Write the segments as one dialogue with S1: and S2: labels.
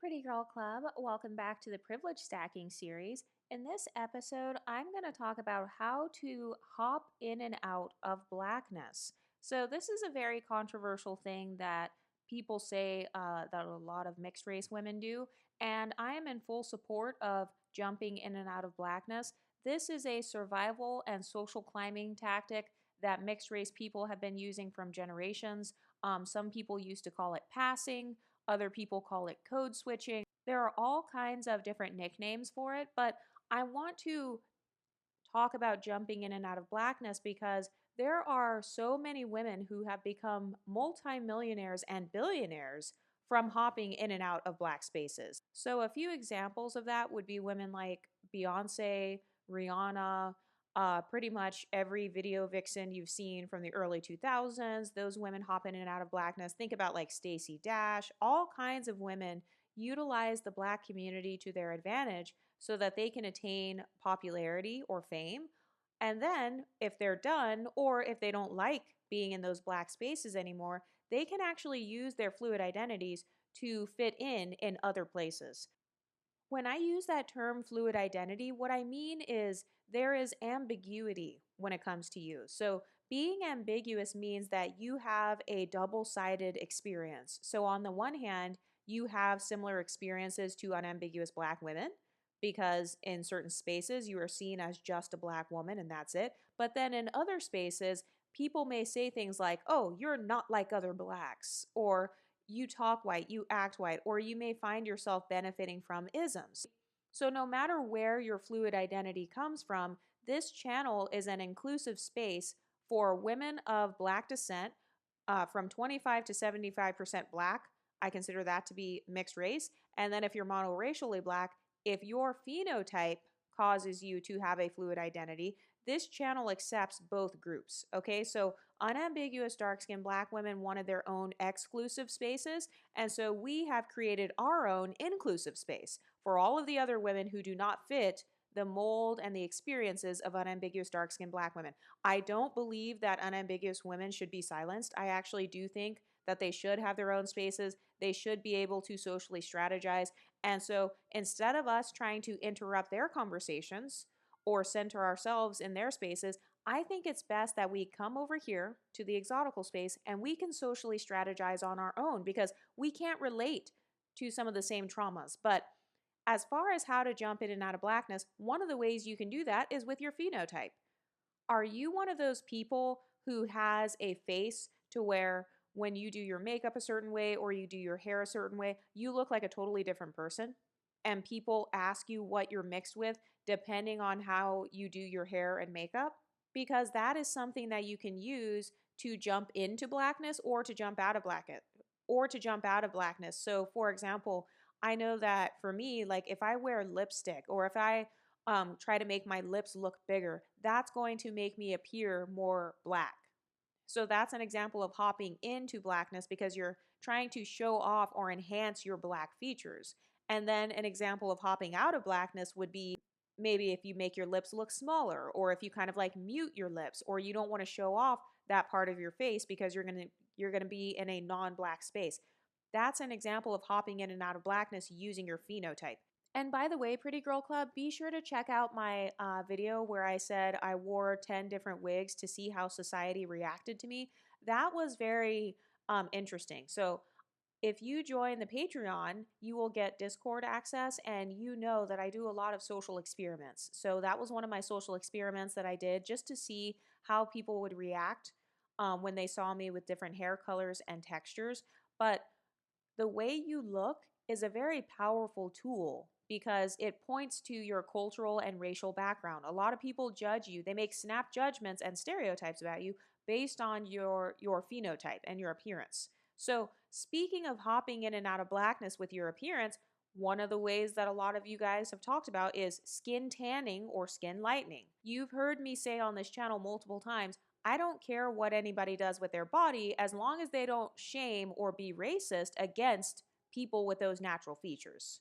S1: Pretty Girl Club. Welcome back to the Privilege Stacking series. In this episode, I'm going to talk about how to hop in and out of blackness. So, this is a very controversial thing that people say that a lot of mixed race women do, and I am in full support of jumping in and out of blackness. This is a survival and social climbing tactic that mixed race people have been using from generations. Some people used to call it passing. Other people call it code switching. There are all kinds of different nicknames for it, but I want to talk about jumping in and out of blackness because there are so many women who have become multimillionaires and billionaires from hopping in and out of black spaces. So, a few examples of that would be women like Beyonce, Rihanna, pretty much every video vixen you've seen from the early 2000s. Those women hop in and out of blackness. Think about like Stacey Dash. All kinds of women utilize the black community to their advantage so that they can attain popularity or fame. And then, if they're done, or if they don't like being in those black spaces anymore, they can actually use their fluid identities to fit in other places. When I use that term fluid identity, what I mean is there is ambiguity when it comes to you. So, being ambiguous means that you have a double sided experience. So, on the one hand, you have similar experiences to unambiguous Black women because in certain spaces you are seen as just a Black woman and that's it. But then in other spaces, people may say things like, oh, you're not like other Blacks, or you talk white, you act white, or you may find yourself benefiting from isms. So, no matter where your fluid identity comes from, this channel is an inclusive space for women of Black descent, from 25 to 75% Black. I consider that to be mixed race. And then, if you're monoracially Black, if your phenotype causes you to have a fluid identity, this channel accepts both groups. Okay, so unambiguous dark skinned Black women wanted their own exclusive spaces, and so we have created our own inclusive space for all of the other women who do not fit the mold and the experiences of unambiguous dark skinned Black women. I don't believe that unambiguous women should be silenced. I actually do think that they should have their own spaces. They should be able to socially strategize. And so instead of us trying to interrupt their conversations or center ourselves in their spaces, I think it's best that we come over here to the exotical space and we can socially strategize on our own because we can't relate to some of the same traumas. But as far as how to jump in and out of blackness, one of the ways you can do that is with your phenotype. Are you one of those people who has a face to where when you do your makeup a certain way or you do your hair a certain way, you look like a totally different person? And people ask you what you're mixed with depending on how you do your hair and makeup? Because that is something that you can use to jump into blackness or to jump out of blackness. So for example, I know that for me, like if I wear lipstick or if I try to make my lips look bigger, that's going to make me appear more Black. So that's an example of hopping into blackness because you're trying to show off or enhance your Black features. And then an example of hopping out of blackness would be maybe if you make your lips look smaller, or if you kind of like mute your lips, or you don't want to show off that part of your face because you're going to be in a non-Black space. That's an example of hopping in and out of blackness using your phenotype. And by the way, Pretty Girl Club, be sure to check out my video where I said I wore 10 different wigs to see how society reacted to me. That was very interesting. So if you join the Patreon, you will get Discord access, and you know that I do a lot of social experiments. So that was one of my social experiments that I did just to see how people would react when they saw me with different hair colors and textures. But the way you look is a very powerful tool because it points to your cultural and racial background. A lot of people judge you. They make snap judgments and stereotypes about you based on your phenotype and your appearance. So, speaking of hopping in and out of blackness with your appearance, one of the ways that a lot of you guys have talked about is skin tanning or skin lightening. You've heard me say on this channel multiple times, I don't care what anybody does with their body as long as they don't shame or be racist against people with those natural features.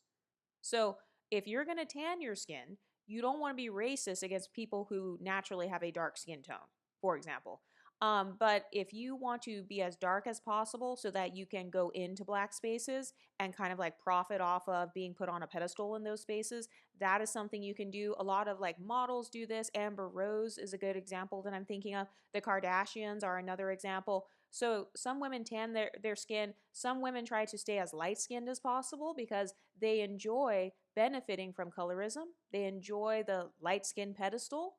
S1: So, if you're going to tan your skin, you don't want to be racist against people who naturally have a dark skin tone, for example. But if you want to be as dark as possible so that you can go into black spaces and kind of like profit off of being put on a pedestal in those spaces, that is something you can do. A lot of like models do this. Amber Rose is a good example that I'm thinking of. The Kardashians are another example. So some women tan their skin. Some women try to stay as light skinned as possible because they enjoy benefiting from colorism. They enjoy the light skin pedestal.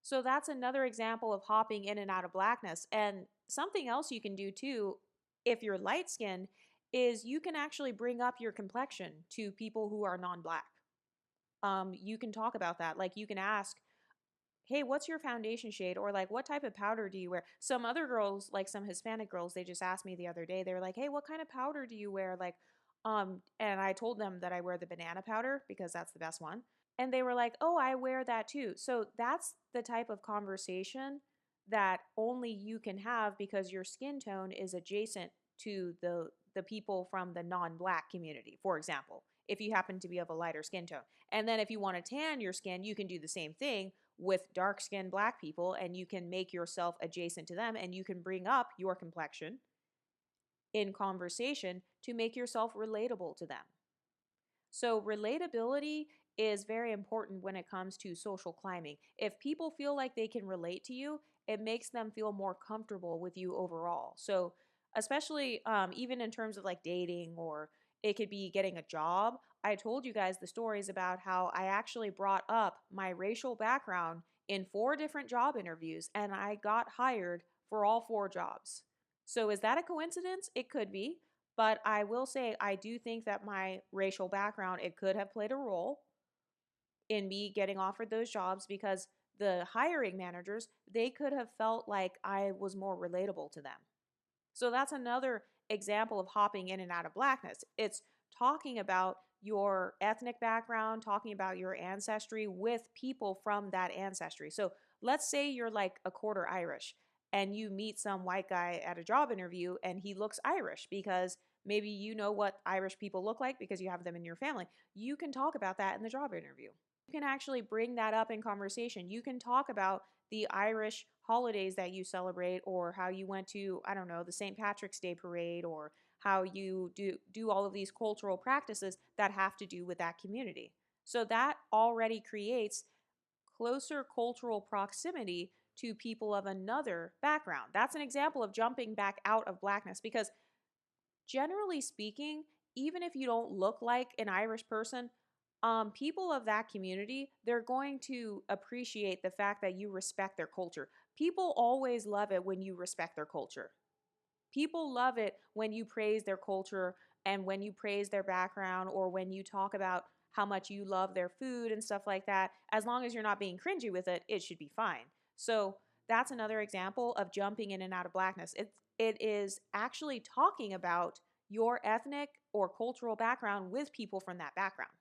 S1: So that's another example of hopping in and out of blackness. And something else you can do too, if you're light skinned, is you can actually bring up your complexion to people who are non black. You can talk about that. Like you can ask, hey, what's your foundation shade? Or like, what type of powder do you wear? Some other girls, like some Hispanic girls, they just asked me the other day, they were like, hey, what kind of powder do you wear? Like, and I told them that I wear the banana powder because that's the best one. And they were like, oh, I wear that too. So that's the type of conversation that only you can have because your skin tone is adjacent to the people from the non-black community, for example, if you happen to be of a lighter skin tone. And then if you want to tan your skin, you can do the same thing with dark skinned black people and you can make yourself adjacent to them and you can bring up your complexion in conversation to make yourself relatable to them. So, relatability is very important when it comes to social climbing. If people feel like they can relate to you, it makes them feel more comfortable with you overall. So, especially even in terms of like dating or it could be getting a job. I told you guys the stories about how I actually brought up my racial background in 4 different job interviews and I got hired for all 4 jobs. So, is that a coincidence? It could be. But I will say, I do think that my racial background, it could have played a role in me getting offered those jobs because the hiring managers, they could have felt like I was more relatable to them. So that's another example of hopping in and out of blackness. It's talking about your ethnic background, talking about your ancestry with people from that ancestry. So let's say you're like a quarter Irish and you meet some white guy at a job interview and he looks Irish because maybe you know what Irish people look like because you have them in your family. You can talk about that in the job interview. You can actually bring that up in conversation. You can talk about the Irish holidays that you celebrate or how you went to, I don't know, the St. Patrick's Day parade or how you do all of these cultural practices that have to do with that community. So that already creates closer cultural proximity to people of another background. That's an example of jumping back out of blackness because generally speaking, even if you don't look like an Irish person, people of that community, they're going to appreciate the fact that you respect their culture. People always love it when you respect their culture. People love it when you praise their culture and when you praise their background or when you talk about how much you love their food and stuff like that. As long as you're not being cringy with it, it should be fine. So that's another example of jumping in and out of blackness. It is actually talking about your ethnic or cultural background with people from that background.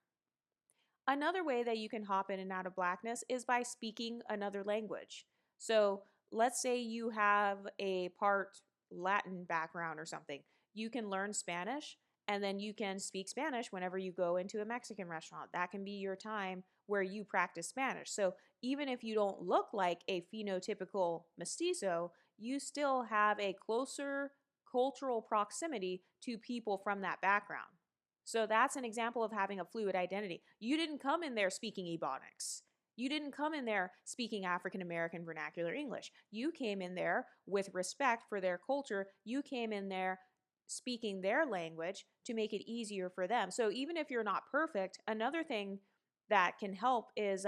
S1: Another way that you can hop in and out of blackness is by speaking another language. So let's say you have a part Latin background or something. You can learn Spanish and then you can speak Spanish whenever you go into a Mexican restaurant. That can be your time where you practice Spanish. So even if you don't look like a phenotypical mestizo, you still have a closer cultural proximity to people from that background. So that's an example of having a fluid identity. You didn't come in there speaking Ebonics. You didn't come in there speaking African American vernacular English. You came in there with respect for their culture. You came in there speaking their language to make it easier for them. So even if you're not perfect, another thing that can help is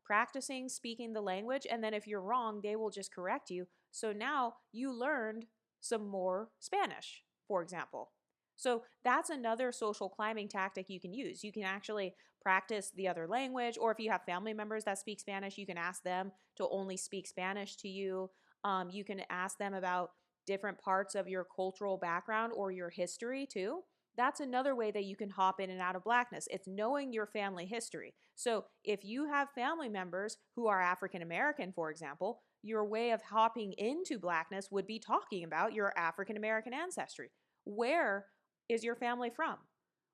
S1: practicing speaking the language. And then if you're wrong, they will just correct you. So now you learned some more Spanish, for example. So that's another social climbing tactic you can use. You can actually practice the other language, or if you have family members that speak Spanish, you can ask them to only speak Spanish to you. You can ask them about different parts of your cultural background or your history too. That's another way that you can hop in and out of blackness. It's knowing your family history. So if you have family members who are African American, for example, your way of hopping into blackness would be talking about your African American ancestry. Where is your family from?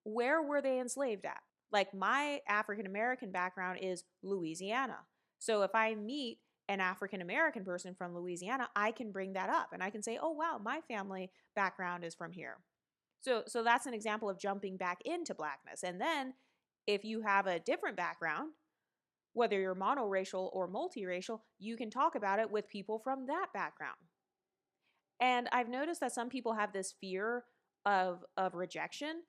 S1: Where were they enslaved at? Like my African American background is Louisiana. So if I meet an African American person from Louisiana, I can bring that up and I can say, oh, wow, my family background is from here. So that's an example of jumping back into Blackness. And then if you have a different background, whether you're monoracial or multiracial, you can talk about it with people from that background. And I've noticed that some people have this fear of rejection.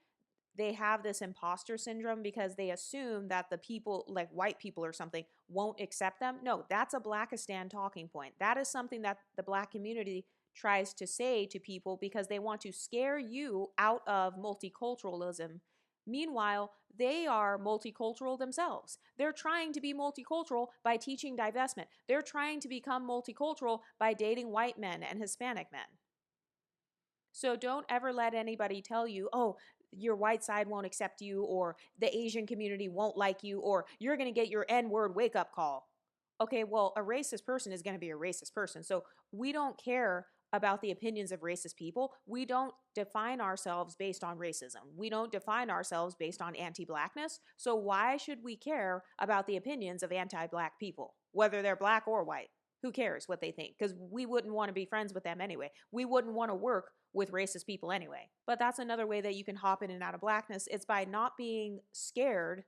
S1: They have this imposter syndrome because they assume that the people, like white people or something, won't accept them. No, that's a Blackistan talking point. That is something that the Black community tries to say to people because they want to scare you out of multiculturalism. Meanwhile, they are multicultural themselves. They're trying to be multicultural by teaching divestment. They're trying to become multicultural by dating white men and Hispanic men. So don't ever let anybody tell you, oh, your white side won't accept you, or the Asian community won't like you, or you're going to get your N-word wake up call. Okay, well, a racist person is going to be a racist person. So we don't care about the opinions of racist people. We don't define ourselves based on racism. We don't define ourselves based on anti-Blackness. So why should we care about the opinions of anti-Black people, whether they're Black or white? Who cares what they think? Because we wouldn't want to be friends with them anyway. We wouldn't want to work with racist people anyway. But that's another way that you can hop in and out of Blackness. It's by not being scared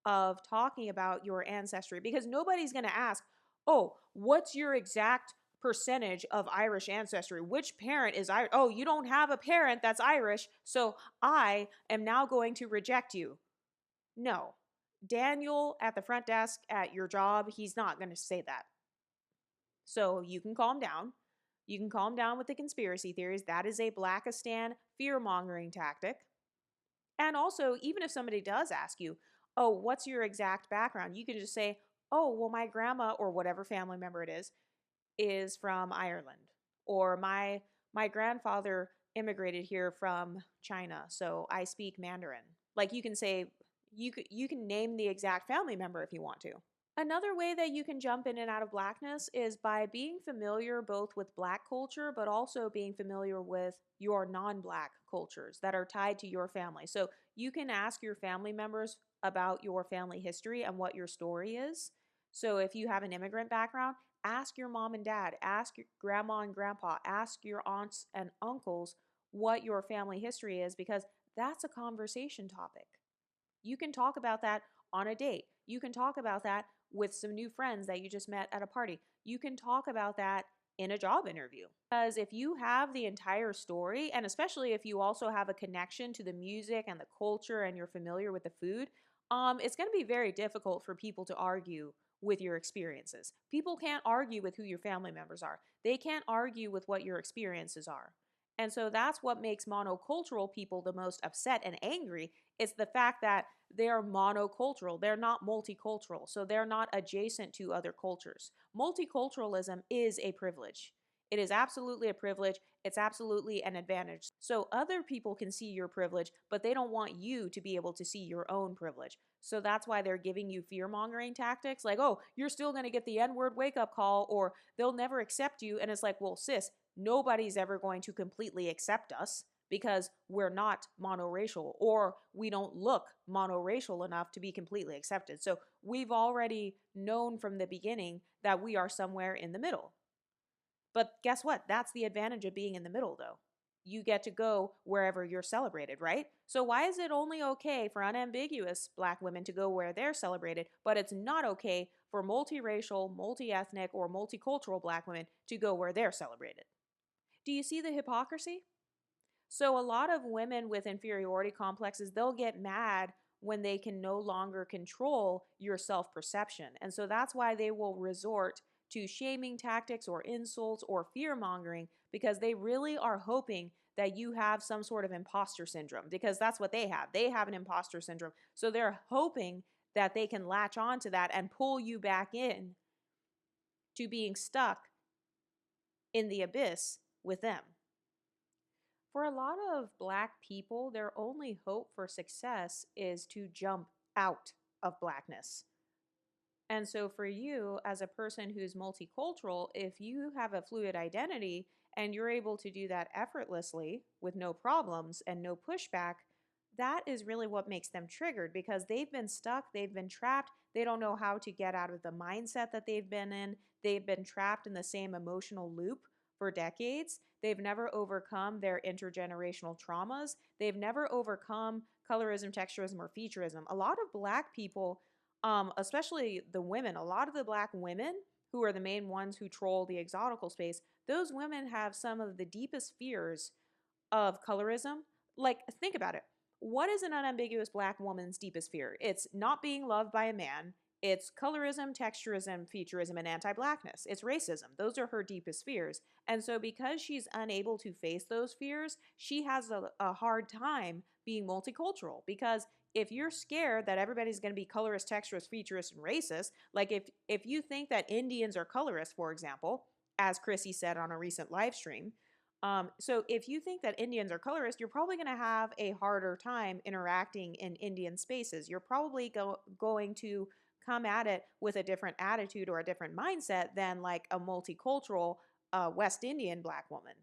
S1: of talking about your ancestry, because nobody's going to ask, oh, what's your exact percentage of Irish ancestry? Which parent is Irish? Oh, you don't have a parent that's Irish, so I am now going to reject you. No. Daniel at the front desk at your job, he's not going to say that. So you can calm down. You can calm down with the conspiracy theories. That is a Blackistan fear-mongering tactic. And also, even if somebody does ask you, oh, what's your exact background? You can just say, oh, well, my grandma or whatever family member it is from Ireland. Or my grandfather immigrated here from China, so I speak Mandarin. Like you can say, you can name the exact family member if you want to. Another way that you can jump in and out of Blackness is by being familiar both with Black culture, but also being familiar with your non-Black cultures that are tied to your family. So you can ask your family members about your family history and what your story is. So if you have an immigrant background, ask your mom and dad, ask your grandma and grandpa, ask your aunts and uncles what your family history is, because that's a conversation topic. You can talk about that on a date. You can talk about that with some new friends that you just met at a party. You can talk about that in a job interview. Because if you have the entire story, and especially if you also have a connection to the music and the culture and you're familiar with the food, it's going to be very difficult for people to argue with your experiences. People can't argue with who your family members are. They can't argue with what your experiences are. And so that's what makes monocultural people the most upset and angry. It's the fact that they're monocultural. They're not multicultural. So they're not adjacent to other cultures. Multiculturalism is a privilege. It is absolutely a privilege. It's absolutely an advantage. So other people can see your privilege, but they don't want you to be able to see your own privilege. So that's why they're giving you fear-mongering tactics like, oh, you're still going to get the N-word wake-up call, or they'll never accept you. And it's like, well, sis, nobody's ever going to completely accept us because we're not monoracial, or we don't look monoracial enough to be completely accepted. So we've already known from the beginning that we are somewhere in the middle. But guess what? That's the advantage of being in the middle, though. You get to go wherever you're celebrated, right? So why is it only okay for unambiguous Black women to go where they're celebrated, but it's not okay for multiracial, multi-ethnic, or multicultural Black women to go where they're celebrated? Do you see the hypocrisy? So a lot of women with inferiority complexes, they'll get mad when they can no longer control your self-perception. And so that's why they will resort to shaming tactics or insults or fear-mongering, because they really are hoping that you have some sort of imposter syndrome, because that's what they have. They have an imposter syndrome. So they're hoping that they can latch onto that and pull you back in to being stuck in the abyss with them. For a lot of Black people, their only hope for success is to jump out of Blackness. And so for you, as a person who's multicultural, if you have a fluid identity and you're able to do that effortlessly with no problems and no pushback, that is really what makes them triggered, because they've been stuck, they've been trapped, they don't know how to get out of the mindset that they've been in, they've been trapped in the same emotional loop for decades. They've never overcome their intergenerational traumas. They've never overcome colorism, texturism, or featureism. A lot of Black people, especially the women, a lot of the Black women who are the main ones who troll the exotical space, those women have some of the deepest fears of colorism. Like, think about it. What is an unambiguous Black woman's deepest fear? It's not being loved by a man. It's colorism, texturism, featureism, and anti Blackness. It's racism. Those are her deepest fears. And so, because she's unable to face those fears, she has a hard time being multicultural. Because if you're scared that everybody's going to be colorist, texturist, featurist, and racist, like if you think that Indians are colorist, for example, as Chrissy said on a recent live stream, so if you think that Indians are colorist, you're probably going to have a harder time interacting in Indian spaces. You're probably going to come at it with a different attitude or a different mindset than like a multicultural West Indian Black woman.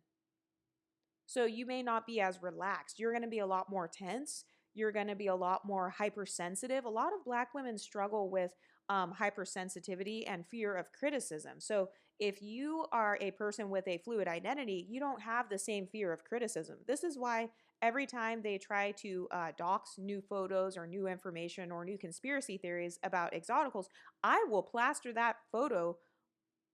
S1: So you may not be as relaxed. You're going to be a lot more tense. You're going to be a lot more hypersensitive. A lot of Black women struggle with hypersensitivity and fear of criticism. So if you are a person with a fluid identity, you don't have the same fear of criticism. This is why every time they try to dox new photos or new information or new conspiracy theories about exoticals, I will plaster that photo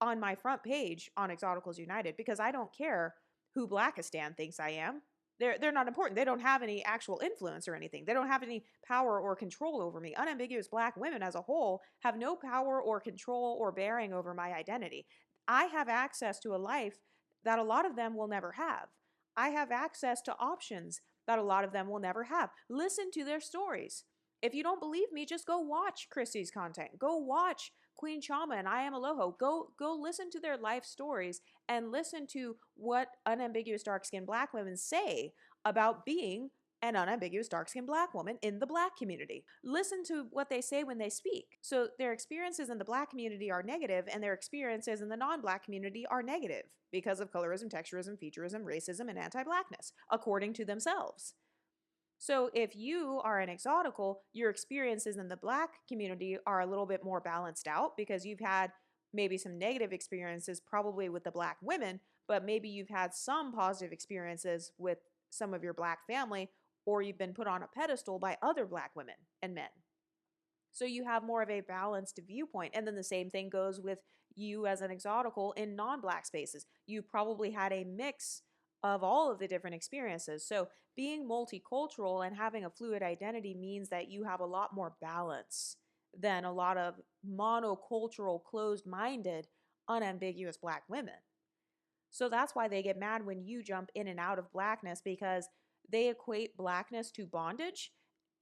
S1: on my front page on Exoticals United because I don't care who Blackistan thinks I am. They're not important. They don't have any actual influence or anything. They don't have any power or control over me. Unambiguous Black women as a whole have no power or control or bearing over my identity. I have access to a life that a lot of them will never have. I have access to options that a lot of them will never have. Listen to their stories. If you don't believe me, just go watch Chrissy's content. Go watch Queen Chama and I Am Aloho. Go listen to their life stories and listen to what unambiguous dark-skinned Black women say about being an unambiguous dark-skinned Black woman in the Black community. Listen to what they say when they speak. So their experiences in the Black community are negative and their experiences in the non-Black community are negative because of colorism, texturism, featureism, racism, and anti-Blackness, according to themselves. So if you are an exotical, your experiences in the Black community are a little bit more balanced out because you've had maybe some negative experiences probably with the Black women, but maybe you've had some positive experiences with some of your Black family, or you've been put on a pedestal by other Black women and men. So you have more of a balanced viewpoint. And then the same thing goes with you as an exotical in non-Black spaces. You probably had a mix of all of the different experiences. So being multicultural and having a fluid identity means that you have a lot more balance than a lot of monocultural, closed-minded, unambiguous Black women. So that's why they get mad when you jump in and out of Blackness, because they equate Blackness to bondage.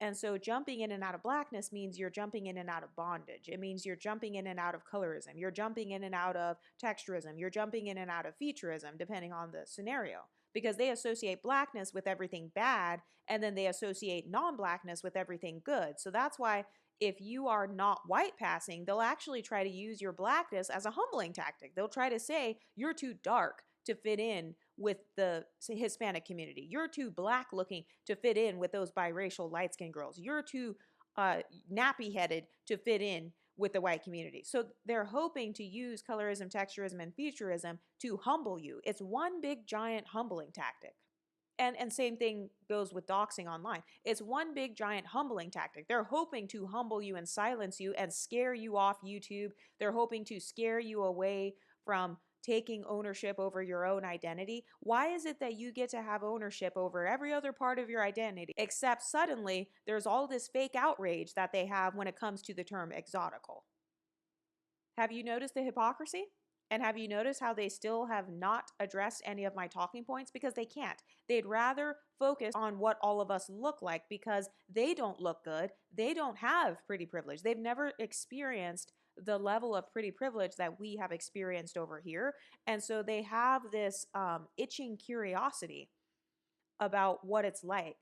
S1: And so jumping in and out of Blackness means you're jumping in and out of bondage. It means you're jumping in and out of colorism. You're jumping in and out of texturism. You're jumping in and out of featureism, depending on the scenario, because they associate Blackness with everything bad, and then they associate non-Blackness with everything good. So that's why if you are not white passing, they'll actually try to use your Blackness as a humbling tactic. They'll try to say you're too dark to fit in with the Hispanic community. You're too Black looking to fit in with those biracial light-skinned girls. You're too nappy-headed to fit in with the white community. So they're hoping to use colorism, texturism, and featureism to humble you. It's one big giant humbling tactic. And same thing goes with doxing online. It's one big giant humbling tactic. They're hoping to humble you and silence you and scare you off YouTube. They're hoping to scare you away from taking ownership over your own identity. Why is it that you get to have ownership over every other part of your identity, except suddenly there's all this fake outrage that they have when it comes to the term exotical? Have you noticed the hypocrisy? And have you noticed how they still have not addressed any of my talking points? Because they can't. They'd rather focus on what all of us look like because they don't look good. They don't have pretty privilege. They've never experienced the level of pretty privilege that we have experienced over here. And so they have this itching curiosity about what it's like.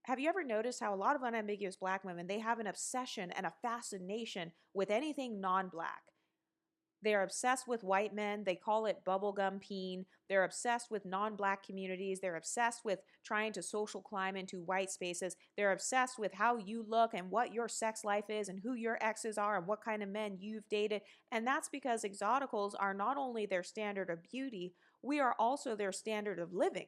S1: Have you ever noticed how a lot of unambiguous Black women, they have an obsession and a fascination with anything non-Black? They're obsessed with white men. They call it bubblegum peen. They're obsessed with non black communities. They're obsessed with trying to social climb into white spaces. They're obsessed with how you look and what your sex life is and who your exes are and what kind of men you've dated. And that's because exoticals are not only their standard of beauty, we are also their standard of living.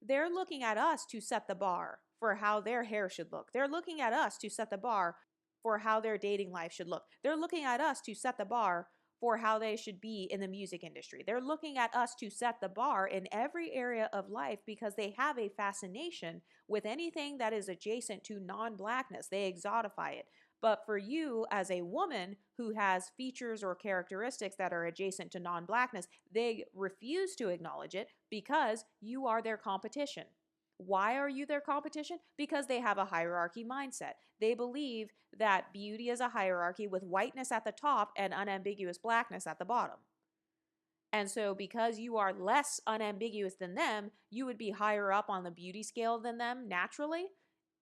S1: They're looking at us to set the bar for how their hair should look. They're looking at us to set the bar for how their dating life should look. They're looking at us to set the bar for how they should be in the music industry. They're looking at us to set the bar in every area of life because they have a fascination with anything that is adjacent to non blackness. They exotify it. But for you, as a woman who has features or characteristics that are adjacent to non blackness, they refuse to acknowledge it because you are their competition. Why are you their competition? Because they have a hierarchy mindset. They believe that beauty is a hierarchy with whiteness at the top and unambiguous blackness at the bottom. And so, because you are less unambiguous than them, you would be higher up on the beauty scale than them naturally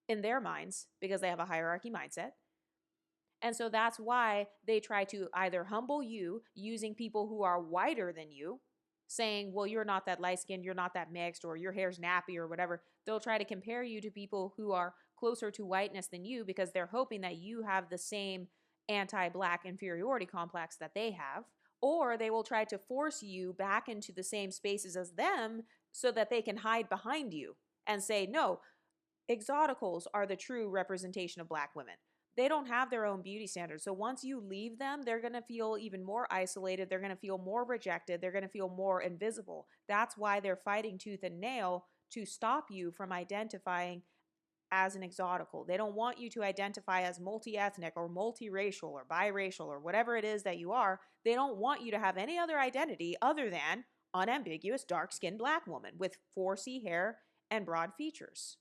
S1: in their minds because they have a hierarchy mindset. And so that's why they try to either humble you using people who are whiter than you, saying, well, you're not that light skinned, you're not that mixed, or your hair's nappy or whatever. They'll try to compare you to people who are closer to whiteness than you because they're hoping that you have the same anti black inferiority complex that they have. Or they will try to force you back into the same spaces as them so that they can hide behind you and say, no, exoticals are the true representation of black women. They don't have their own beauty standards. So once you leave them, they're going to feel even more isolated. They're going to feel more rejected. They're going to feel more invisible. That's why they're fighting tooth and nail to stop you from identifying as an exotical. They don't want you to identify as multi-ethnic or multiracial or biracial or whatever it is that you are. They don't want you to have any other identity other than unambiguous dark-skinned black woman with 4C hair and broad features.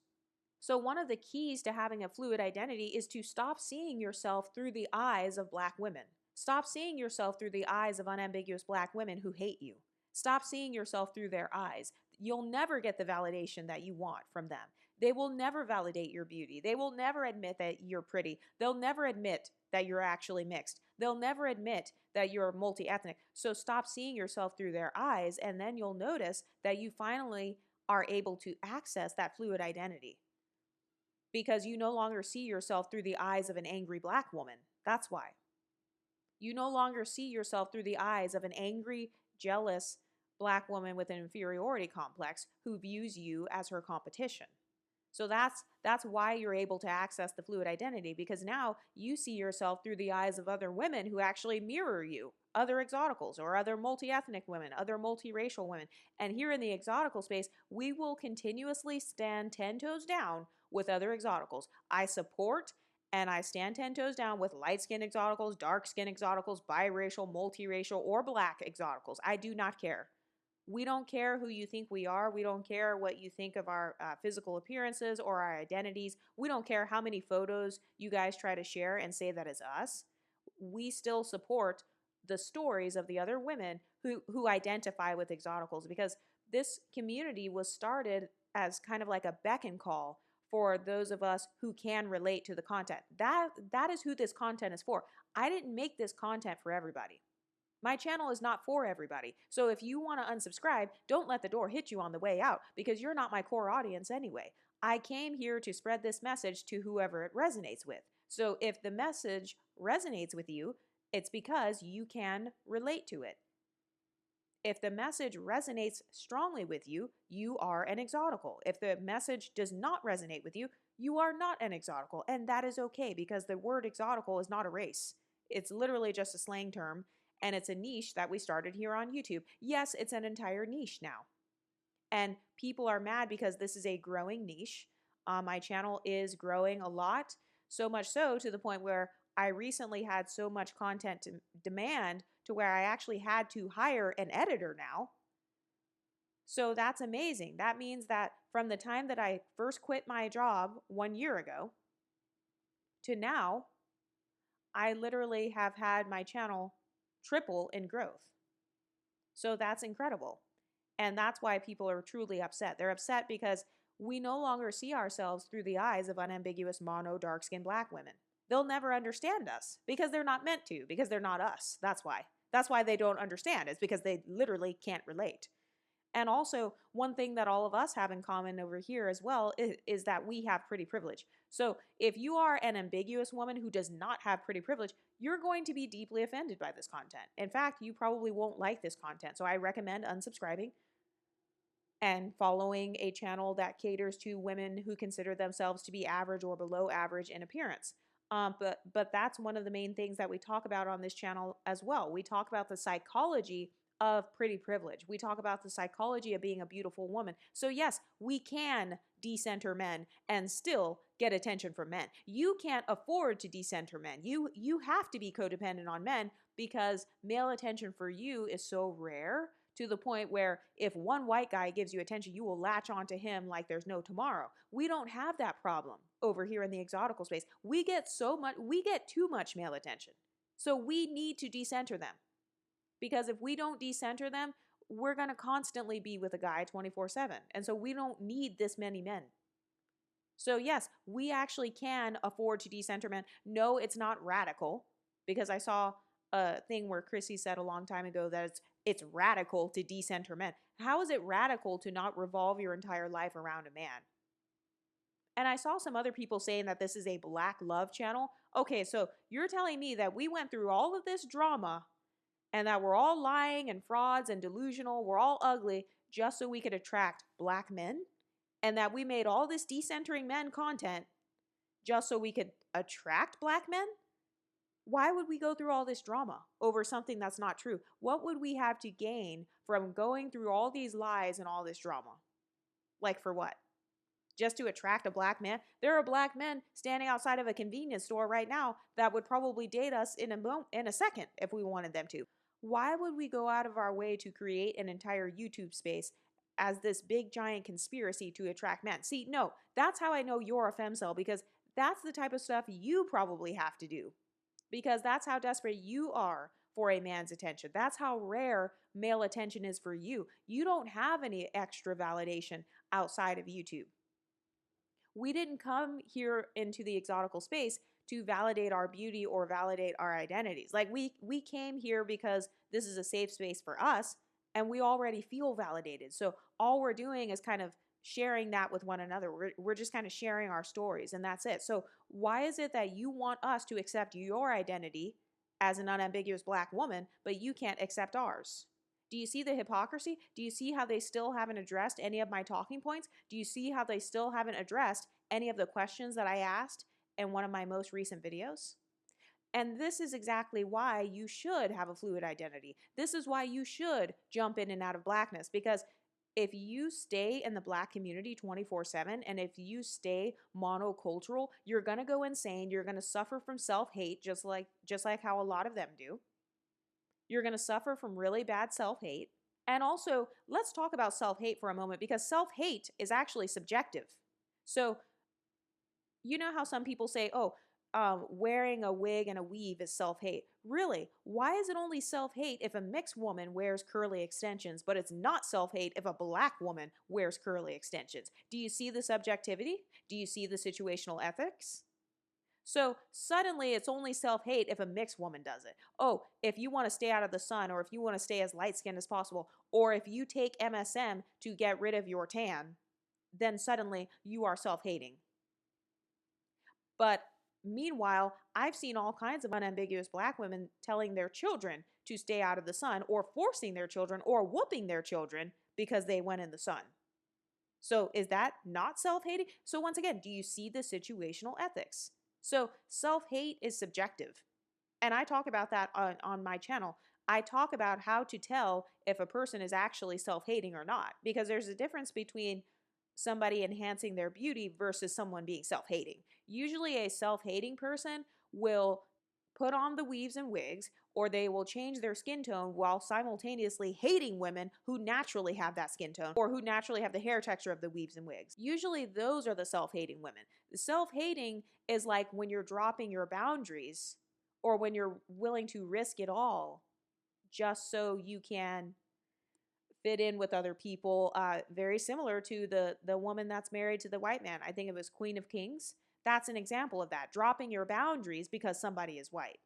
S1: So, one of the keys to having a fluid identity is to stop seeing yourself through the eyes of black women. Stop seeing yourself through the eyes of unambiguous black women who hate you. Stop seeing yourself through their eyes. You'll never get the validation that you want from them. They will never validate your beauty. They will never admit that you're pretty. They'll never admit that you're actually mixed. They'll never admit that you're multi ethnic. So, stop seeing yourself through their eyes, and then you'll notice that you finally are able to access that fluid identity because you no longer see yourself through the eyes of an angry black woman. That's why. You no longer see yourself through the eyes of an angry, jealous black woman with an inferiority complex who views you as her competition. So that's why you're able to access the fluid identity, because now you see yourself through the eyes of other women who actually mirror you, other exoticals or other multi-ethnic women, other multiracial women. And here in the exotical space, we will continuously stand 10 toes down with other exoticals. I support and I stand 10 toes down with light-skinned exoticals, dark-skinned exoticals, biracial, multiracial, or black exoticals. I do not care. We don't care who you think we are. We don't care what you think of our physical appearances or our identities. We don't care how many photos you guys try to share and say that is us. We still support the stories of the other women who identify with exoticals, because this community was started as kind of like a beck and call for those of us who can relate to the content. That is who this content is for. I didn't make this content for everybody. My channel is not for everybody. So if you want to unsubscribe, don't let the door hit you on the way out, because you're not my core audience anyway. I came here to spread this message to whoever it resonates with. So if the message resonates with you, it's because you can relate to it. If the message resonates strongly with you, you are an exotical. If the message does not resonate with you, you are not an exotical. And that is okay, because the word exotical is not a race. It's literally just a slang term, and it's a niche that we started here on YouTube. Yes, it's an entire niche now. And people are mad because this is a growing niche. My channel is growing a lot, so much so to the point where I recently had so much content demand to where I actually had to hire an editor now. So that's amazing. That means that from the time that I first quit my job 1 year ago to now, I literally have had my channel triple in growth. So that's incredible. And that's why people are truly upset. They're upset because we no longer see ourselves through the eyes of unambiguous mono dark-skinned black women. They'll never understand us because they're not meant to, because they're not us. That's why. That's why they don't understand. It's because they literally can't relate. And also, one thing that all of us have in common over here as well is that we have pretty privilege. So, if you are an ambiguous woman who does not have pretty privilege, you're going to be deeply offended by this content. In fact, you probably won't like this content. So, I recommend unsubscribing and following a channel that caters to women who consider themselves to be average or below average in appearance. But that's one of the main things that we talk about on this channel as well. We talk about the psychology of pretty privilege. We talk about the psychology of being a beautiful woman. So yes, we can decenter men and still get attention from men. You can't afford to decenter men. You have to be codependent on men because male attention for you is so rare, to the point where if one white guy gives you attention, you will latch onto him like there's no tomorrow. We don't have that problem over here in the exotical space. We get too much male attention. So we need to decenter them. Because if we don't decenter them, we're going to constantly be with a guy 24/7. And so we don't need this many men. So yes, we actually can afford to decenter men. No, it's not radical, because I saw a thing where Chrissy said a long time ago that it's radical to decenter men. How is it radical to not revolve your entire life around a man? And I saw some other people saying that this is a black love channel. Okay, so you're telling me that we went through all of this drama and that we're all lying and frauds and delusional, we're all ugly, just so we could attract black men? And that we made all this decentering men content just so we could attract black men? Why would we go through all this drama over something that's not true? What would we have to gain from going through all these lies and all this drama? Like, for what? Just to attract a black man? There are black men standing outside of a convenience store right now that would probably date us in a second if we wanted them to. Why would we go out of our way to create an entire YouTube space as this big giant conspiracy to attract men? See, no, that's how I know you're a femcel, because that's the type of stuff you probably have to do, because that's how desperate you are for a man's attention. That's how rare male attention is for you. You don't have any extra validation outside of YouTube. We didn't come here into the exotical space to validate our beauty or validate our identities. Like, we came here because this is a safe space for us and we already feel validated. So all we're doing is kind of sharing that with one another. We're just kind of sharing our stories, and that's it. So why is it that you want us to accept your identity as an unambiguous black woman, but you can't accept ours? Do you see the hypocrisy? Do you see how they still haven't addressed any of my talking points? Do you see how they still haven't addressed any of the questions that I asked in one of my most recent videos? And this is exactly why you should have a fluid identity. This is why you should jump in and out of blackness, because if you stay in the black community 24/7 and if you stay monocultural, you're going to go insane. You're going to suffer from self-hate, just like how a lot of them do. You're going to suffer from really bad self-hate. And also, let's talk about self-hate for a moment, because self-hate is actually subjective. So, you know how some people say, oh, wearing a wig and a weave is self-hate. Really? Why is it only self-hate if a mixed woman wears curly extensions, but it's not self-hate if a black woman wears curly extensions? Do you see the subjectivity? Do you see the situational ethics? So suddenly it's only self-hate if a mixed woman does it. Oh, if you want to stay out of the sun, or if you want to stay as light-skinned as possible, or if you take MSM to get rid of your tan, then suddenly you are self-hating. But meanwhile, I've seen all kinds of unambiguous black women telling their children to stay out of the sun, or forcing their children, or whooping their children because they went in the sun. So is that not self-hating? So once again, do you see the situational ethics? So self-hate is subjective. And I talk about that on my channel. I talk about how to tell if a person is actually self-hating or not, because there's a difference between somebody enhancing their beauty versus someone being self-hating. Usually a self-hating person will put on the weaves and wigs, or they will change their skin tone while simultaneously hating women who naturally have that skin tone, or who naturally have the hair texture of the weaves and wigs. Usually those are the self-hating women. The self-hating is like when you're dropping your boundaries, or when you're willing to risk it all just so you can fit in with other people. Very similar to the woman that's married to the white man. I think it was Queen of Kings. That's an example of that. Dropping your boundaries because somebody is white.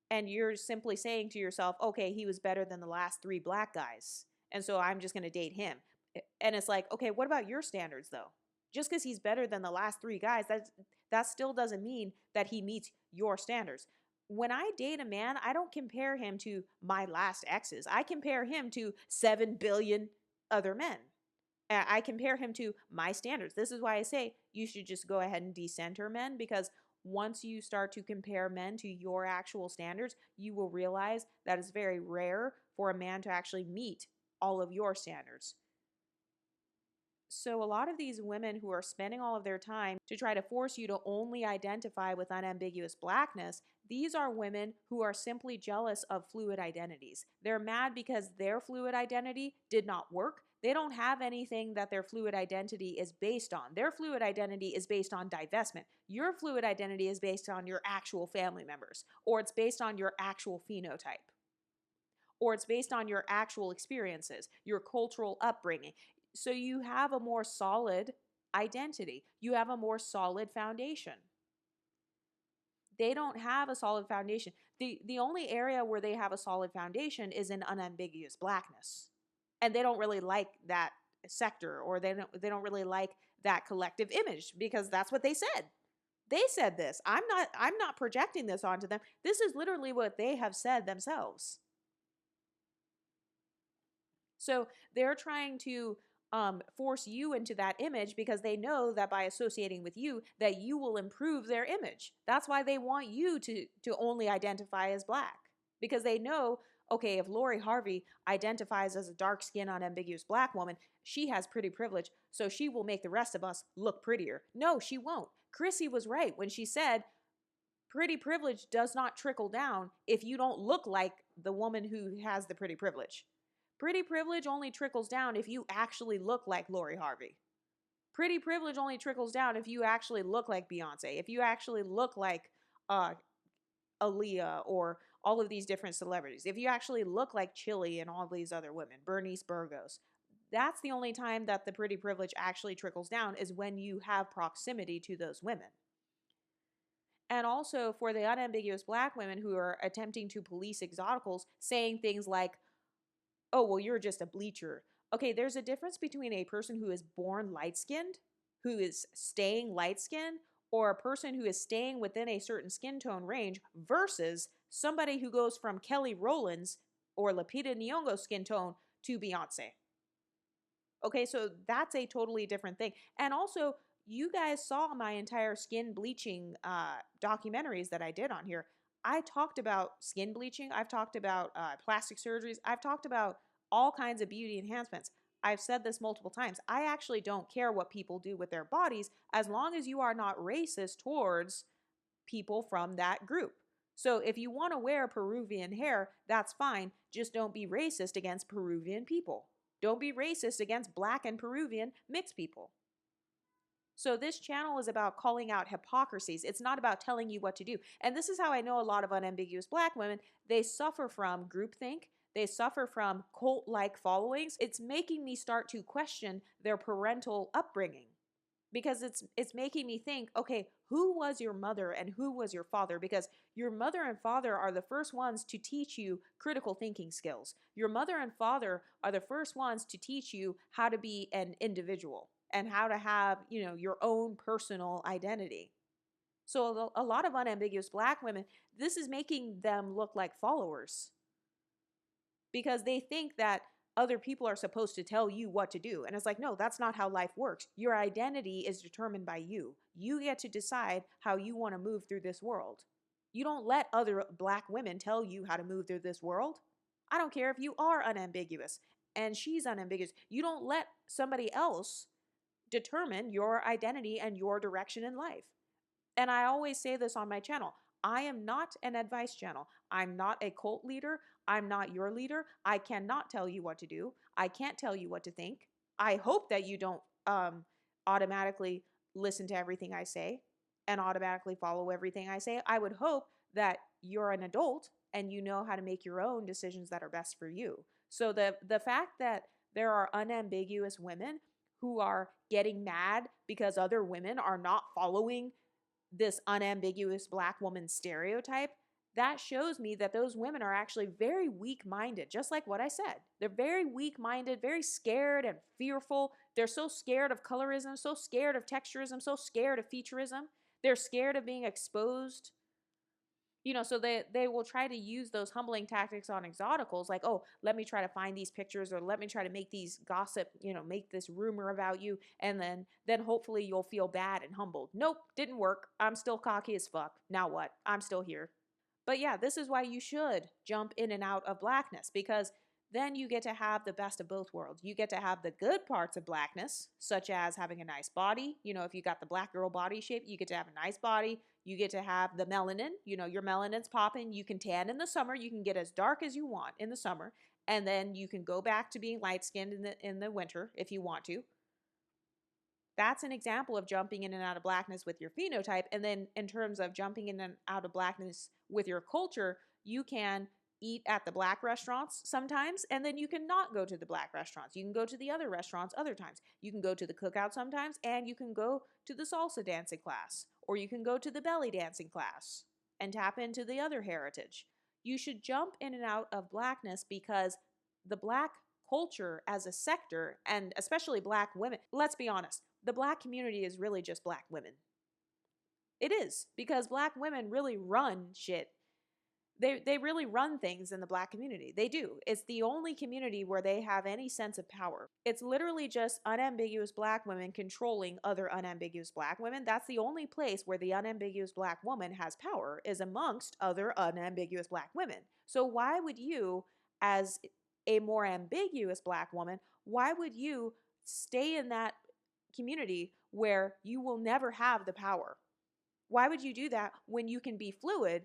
S1: And you're simply saying to yourself, okay, he was better than the last 3 black guys, and so I'm just going to date him. And it's like, okay, what about your standards though? Just because he's better than the last 3 guys, that still doesn't mean that he meets your standards. When I date a man, I don't compare him to my last exes. I compare him to 7 billion other men. I compare him to my standards. This is why I say you should just go ahead and decenter men, because once you start to compare men to your actual standards, you will realize that it's very rare for a man to actually meet all of your standards. So a lot of these women who are spending all of their time to try to force you to only identify with unambiguous blackness, these are women who are simply jealous of fluid identities. They're mad because their fluid identity did not work. They don't have anything that their fluid identity is based on. Their fluid identity is based on divestment. Your fluid identity is based on your actual family members, or it's based on your actual phenotype, or it's based on your actual experiences, your cultural upbringing. So you have a more solid identity. You have a more solid foundation. They don't have a solid foundation. The only area where they have a solid foundation is in unambiguous blackness. And they don't really like that sector, or they don't really like that collective image, because that's what they said. They said this. I'm not projecting this onto them. This is literally what they have said themselves. So they're trying to force you into that image because they know that by associating with you, that you will improve their image. That's why they want you to only identify as black, because they know, okay, if Lori Harvey identifies as a dark-skinned, unambiguous black woman, she has pretty privilege, so she will make the rest of us look prettier. No, she won't. Chrissy was right when she said pretty privilege does not trickle down if you don't look like the woman who has the pretty privilege. Pretty privilege only trickles down if you actually look like Lori Harvey. Pretty privilege only trickles down if you actually look like Beyonce, if you actually look like uh, Aaliyah, or all of these different celebrities, if you actually look like Chili and all these other women, Bernice Burgos. That's the only time that the pretty privilege actually trickles down, is when you have proximity to those women. And also for the unambiguous black women who are attempting to police Exoticals, saying things like, oh, well, you're just a bleacher. Okay, there's a difference between a person who is born light-skinned, who is staying light-skinned, or a person who is staying within a certain skin tone range, versus somebody who goes from Kelly Rowland's or Lupita Nyong'o's skin tone to Beyonce. Okay, so that's a totally different thing. And also, you guys saw my entire skin bleaching documentaries that I did on here. I talked about skin bleaching. I've talked about plastic surgeries. I've talked about all kinds of beauty enhancements. I've said this multiple times. I actually don't care what people do with their bodies, as long as you are not racist towards people from that group. So if you want to wear Peruvian hair, that's fine. Just don't be racist against Peruvian people. Don't be racist against black and Peruvian mixed people. So this channel is about calling out hypocrisies. It's not about telling you what to do. And this is how I know a lot of unambiguous black women, they suffer from groupthink. They suffer from cult-like followings. It's making me start to question their parental upbringing, because it's making me think, okay, who was your mother and who was your father? Because your mother and father are the first ones to teach you critical thinking skills. Your mother and father are the first ones to teach you how to be an individual and how to have, your own personal identity. So a lot of unambiguous black women, this is making them look like followers, because they think that other people are supposed to tell you what to do. And it's like, no, that's not how life works. Your identity is determined by you. You get to decide how you want to move through this world. You don't let other black women tell you how to move through this world. I don't care if you are unambiguous and she's unambiguous. You don't let somebody else determine your identity and your direction in life. And I always say this on my channel. I am not an advice channel. I'm not a cult leader. I'm not your leader. I cannot tell you what to do. I can't tell you what to think. I hope that you don't automatically listen to everything I say and automatically follow everything I say. I would hope that you're an adult and you know how to make your own decisions that are best for you. So the fact that there are unambiguous women who are getting mad because other women are not following this unambiguous Black woman stereotype, that shows me that those women are actually very weak minded, just like what I said. They're very weak minded, very scared and fearful. They're so scared of colorism, so scared of texturism, so scared of featureism. They're scared of being exposed. So they will try to use those humbling tactics on Exoticals, like, oh, let me try to find these pictures, or let me try to make these gossip, make this rumor about you, and then hopefully you'll feel bad and humbled. Nope, didn't work. I'm still cocky as fuck. Now what? I'm still here. But yeah, this is why you should jump in and out of Blackness, because then you get to have the best of both worlds. You get to have the good parts of Blackness, such as having a nice body. If you got the Black girl body shape, you get to have a nice body. You get to have the melanin. Your melanin's popping. You can tan in the summer. You can get as dark as you want in the summer. And then you can go back to being light skinned in the winter if you want to. That's an example of jumping in and out of Blackness with your phenotype. And then in terms of jumping in and out of Blackness with your culture, you can eat at the Black restaurants sometimes, and then you can not go to the Black restaurants. You can go to the other restaurants other times. You can go to the cookout sometimes, and you can go to the salsa dancing class, or you can go to the belly dancing class and tap into the other heritage. You should jump in and out of Blackness because the Black culture as a sector, and especially Black women, let's be honest, the Black community is really just Black women. It is, because Black women really run shit. They really run things in the Black community. They do. It's the only community where they have any sense of power. It's literally just unambiguous Black women controlling other unambiguous Black women. That's the only place where the unambiguous Black woman has power, is amongst other unambiguous Black women. So why would you, as a more ambiguous Black woman, why would you stay in that community where you will never have the power? Why would you do that when you can be fluid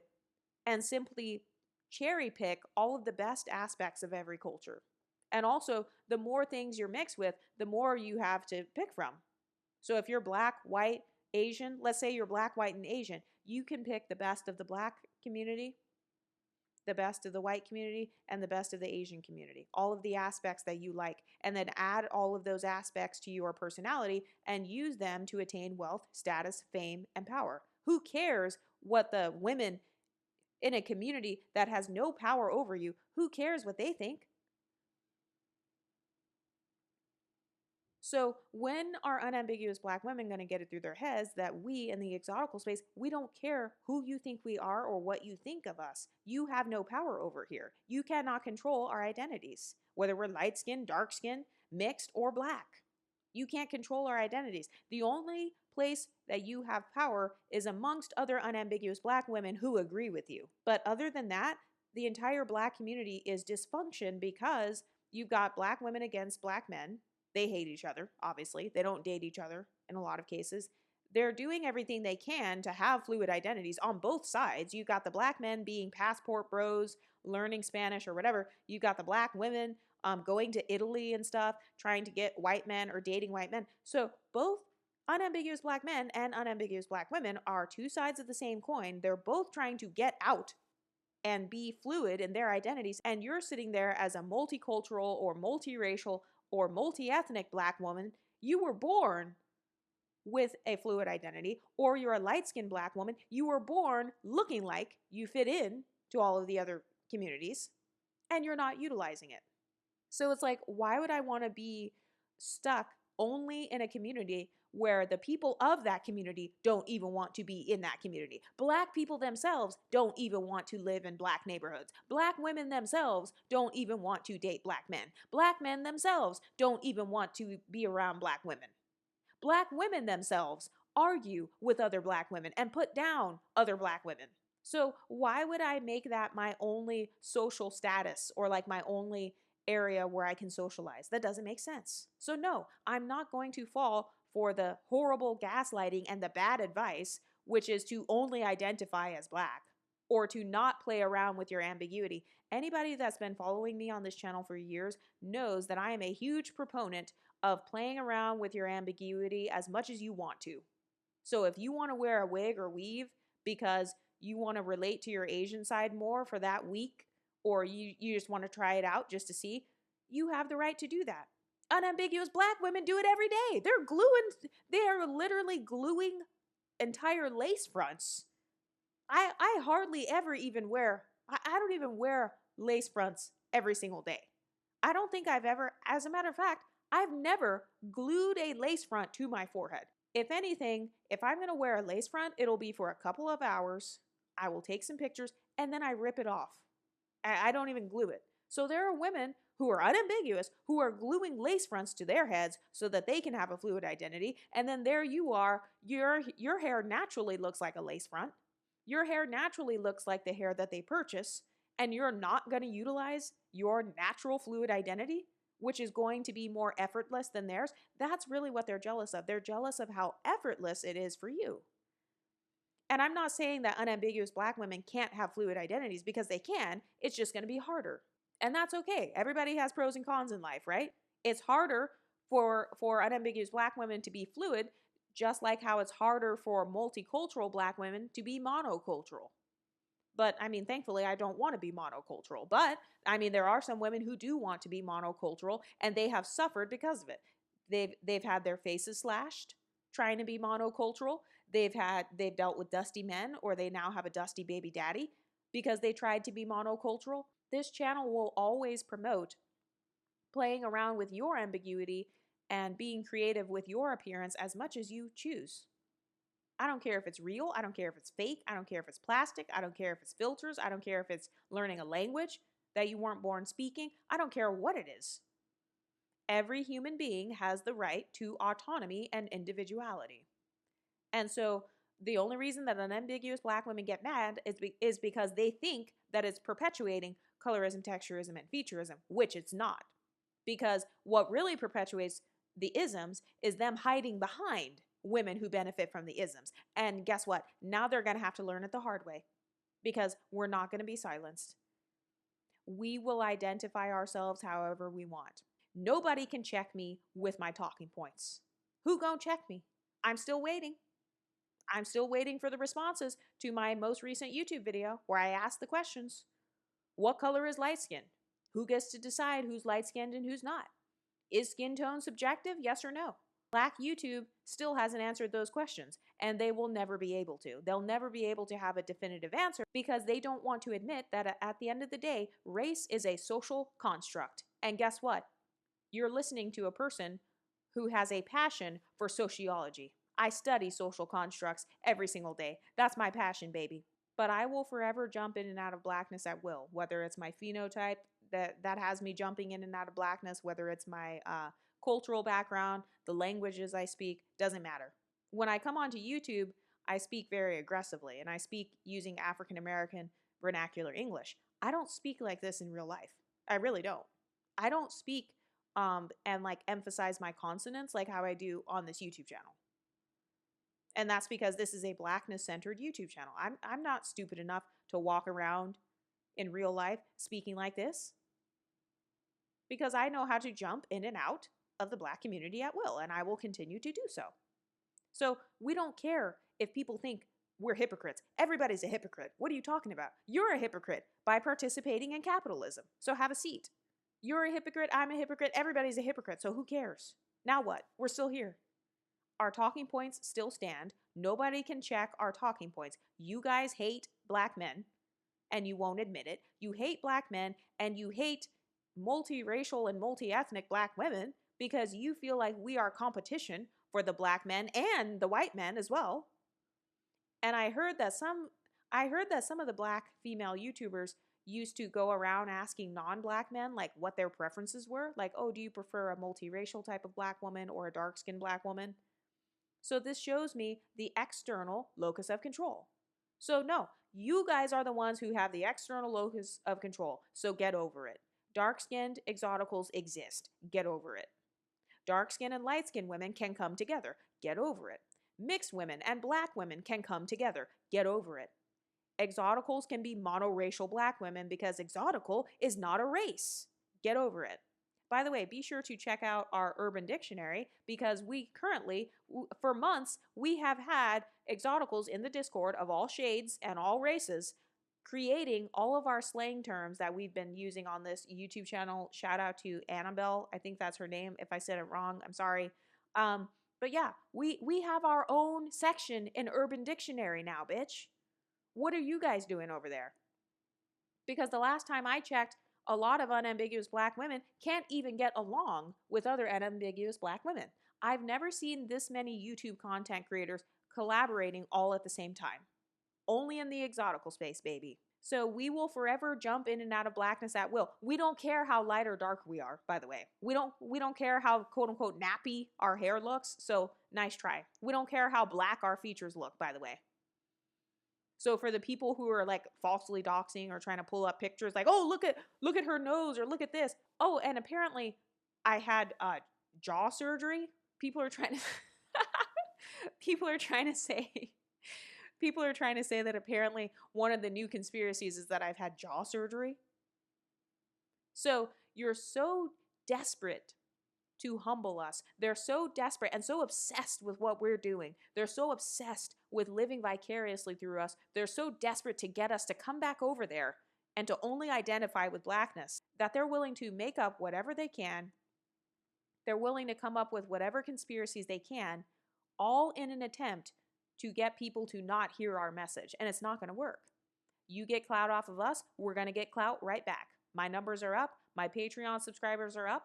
S1: and simply cherry pick all of the best aspects of every culture? And also, the more things you're mixed with, the more you have to pick from. So if you're Black, white, Asian, let's say you're Black, white, and Asian, you can pick the best of the Black community, the best of the white community, and the best of the Asian community. All of the aspects that you like, and then add all of those aspects to your personality and use them to attain wealth, status, fame, and power. Who cares what the women in a community that has no power over you, who cares what they think? So when are unambiguous Black women going to get it through their heads that we in the exotical space, we don't care who you think we are or what you think of us? You have no power over here. You cannot control our identities, whether we're light skinned, dark skinned, mixed, or Black. You can't control our identities. The only place that you have power is amongst other unambiguous Black women who agree with you. But other than that, the entire Black community is dysfunction because you've got Black women against Black men. They hate each other, obviously. They don't date each other in a lot of cases. They're doing everything they can to have fluid identities on both sides. You've got the Black men being passport bros, learning Spanish or whatever. You've got the Black women going to Italy and stuff, trying to get white men or dating white men. So both unambiguous Black men and unambiguous Black women are two sides of the same coin. They're both trying to get out and be fluid in their identities. And you're sitting there as a multicultural or multiracial or multi-ethnic Black woman. You were born with a fluid identity, or you're a light-skinned Black woman. You were born looking like you fit in to all of the other communities, and you're not utilizing it. So it's like, why would I want to be stuck only in a community where the people of that community don't even want to be in that community? Black people themselves don't even want to live in Black neighborhoods. Black women themselves don't even want to date Black men. Black men themselves don't even want to be around Black women. Black women themselves argue with other Black women and put down other Black women. So why would I make that my only social status, or like my only area where I can socialize? That doesn't make sense. So no, I'm not going to fall for the horrible gaslighting and the bad advice, which is to only identify as Black or to not play around with your ambiguity. Anybody that's been following me on this channel for years knows that I am a huge proponent of playing around with your ambiguity as much as you want to. So if you want to wear a wig or weave because you want to relate to your Asian side more for that week, or you just want to try it out just to see, you have the right to do that. Unambiguous Black women do it every day. They are literally gluing entire lace fronts. I hardly ever even wear, I don't even wear lace fronts every single day. I don't think I've ever, as a matter of fact, I've never glued a lace front to my forehead. If anything, if I'm going to wear a lace front, it'll be for a couple of hours. I will take some pictures and then I rip it off. I don't even glue it. So there are women who are unambiguous who are gluing lace fronts to their heads so that they can have a fluid identity. And then there you are, your hair naturally looks like a lace front. Your hair naturally looks like the hair that they purchase, and you're not going to utilize your natural fluid identity, which is going to be more effortless than theirs. That's really what they're jealous of. They're jealous of how effortless it is for you. And I'm not saying that unambiguous Black women can't have fluid identities, because they can. It's just going to be harder. And that's okay. Everybody has pros and cons in life, right? It's harder for unambiguous Black women to be fluid, just like how it's harder for multicultural Black women to be monocultural. But I mean, thankfully, I don't want to be monocultural. But I mean, there are some women who do want to be monocultural, and they have suffered because of it. They've had their faces slashed trying to be monocultural. They've dealt with dusty men, or they now have a dusty baby daddy because they tried to be monocultural. This channel will always promote playing around with your ambiguity and being creative with your appearance as much as you choose. I don't care if it's real. I don't care if it's fake. I don't care if it's plastic. I don't care if it's filters. I don't care if it's learning a language that you weren't born speaking. I don't care what it is. Every human being has the right to autonomy and individuality. And so the only reason that unambiguous Black women get mad is because they think that it's perpetuating colorism, texturism, and featureism, which it's not. Because what really perpetuates the isms is them hiding behind women who benefit from the isms. And guess what? Now they're going to have to learn it the hard way, because we're not going to be silenced. We will identify ourselves however we want. Nobody can check me with my talking points. Who gonna check me? I'm still waiting. I'm still waiting for the responses to my most recent YouTube video where I asked the questions. What color is light skin? Who gets to decide who's light skinned and who's not? Is skin tone subjective? Yes or no? Black YouTube still hasn't answered those questions, and they will never be able to. They'll never be able to have a definitive answer because they don't want to admit that at the end of the day, race is a social construct. And guess what? You're listening to a person who has a passion for sociology. I study social constructs every single day. That's my passion, baby. But I will forever jump in and out of blackness at will, whether it's my phenotype that has me jumping in and out of blackness, whether it's my cultural background, the languages I speak, doesn't matter. When I come onto YouTube, I speak very aggressively, and I speak using African American vernacular English. I don't speak like this in real life. I really don't. I don't speak and like emphasize my consonants like how I do on this YouTube channel. And that's because this is a blackness-centered YouTube channel. I'm not stupid enough to walk around in real life speaking like this, because I know how to jump in and out of the Black community at will, and I will continue to do so. So we don't care if people think we're hypocrites. Everybody's a hypocrite. What are you talking about? You're a hypocrite by participating in capitalism. So have a seat. You're a hypocrite. I'm a hypocrite. Everybody's a hypocrite. So who cares? Now what? We're still here. Our talking points still stand. Nobody can check our talking points. You guys hate Black men, and you won't admit it. You hate Black men, and you hate multiracial and multi-ethnic Black women because you feel like we are competition for the Black men and the white men as well. And I heard that some of the Black female YouTubers used to go around asking non-Black men like what their preferences were. Like, oh, do you prefer a multiracial type of Black woman or a dark-skinned Black woman? So this shows me the external locus of control. So no, you guys are the ones who have the external locus of control. So get over it. Dark-skinned exoticals exist. Get over it. Dark-skinned and light-skinned women can come together. Get over it. Mixed women and Black women can come together. Get over it. Exoticals can be monoracial Black women because exotical is not a race. Get over it. By the way, be sure to check out our Urban Dictionary because we currently, for months, we have had exoticals in the Discord of all shades and all races creating all of our slang terms that we've been using on this YouTube channel. Shout out to Annabelle. I think that's her name. If I said it wrong, I'm sorry. But yeah, we have our own section in Urban Dictionary now, bitch. What are you guys doing over there? Because the last time I checked, a lot of unambiguous black women can't even get along with other unambiguous black women. I've never seen this many YouTube content creators collaborating all at the same time. Only in the exotical space, baby. So we will forever jump in and out of blackness at will. We don't care how light or dark we are, by the way. We don't care how quote unquote nappy our hair looks. So nice try. We don't care how black our features look, by the way. So for the people who are like falsely doxing or trying to pull up pictures like, "Oh, look at her nose or look at this." Oh, and apparently I had jaw surgery. People are trying to people are trying to say people are trying to say that apparently one of the new conspiracies is that I've had jaw surgery. So you're so desperate to humble us. They're so desperate and so obsessed with what we're doing. They're so obsessed with living vicariously through us. They're so desperate to get us to come back over there and to only identify with blackness that they're willing to make up whatever they can. They're willing to come up with whatever conspiracies they can, all in an attempt to get people to not hear our message. And it's not going to work. You get clout off of us, we're going to get clout right back. My numbers are up. My Patreon subscribers are up.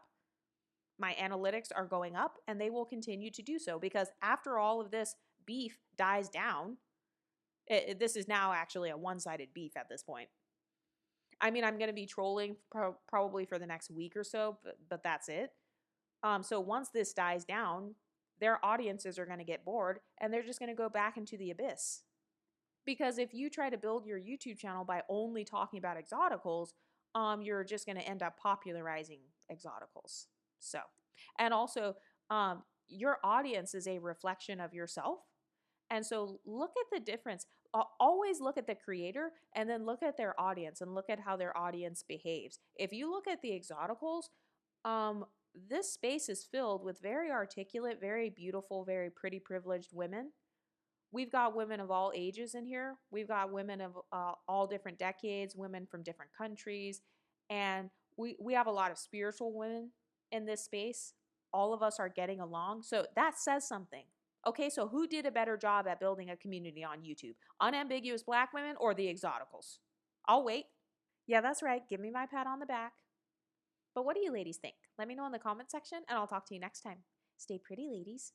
S1: My analytics are going up, and they will continue to do so because after all of this beef dies down, this is now actually a one-sided beef at this point. I mean, I'm going to be trolling probably for the next week or so, but that's it. So once this dies down, their audiences are going to get bored, and they're just going to go back into the abyss. Because if you try to build your YouTube channel by only talking about exoticals, you're just going to end up popularizing exoticals. So, and also, your audience is a reflection of yourself. And so look at the difference. Always look at the creator and then look at their audience and look at how their audience behaves. If you look at the exoticals, this space is filled with very articulate, very beautiful, very pretty privileged women. We've got women of all ages in here. We've got women of all different decades, women from different countries. And we have a lot of spiritual women in this space. All of us are getting along. So that says something. Okay, so who did a better job at building a community on YouTube? Unambiguous black women or the exoticals? I'll wait. Yeah, that's right. Give me my pat on the back. But what do you ladies think? Let me know in the comment section and I'll talk to you next time. Stay pretty, ladies.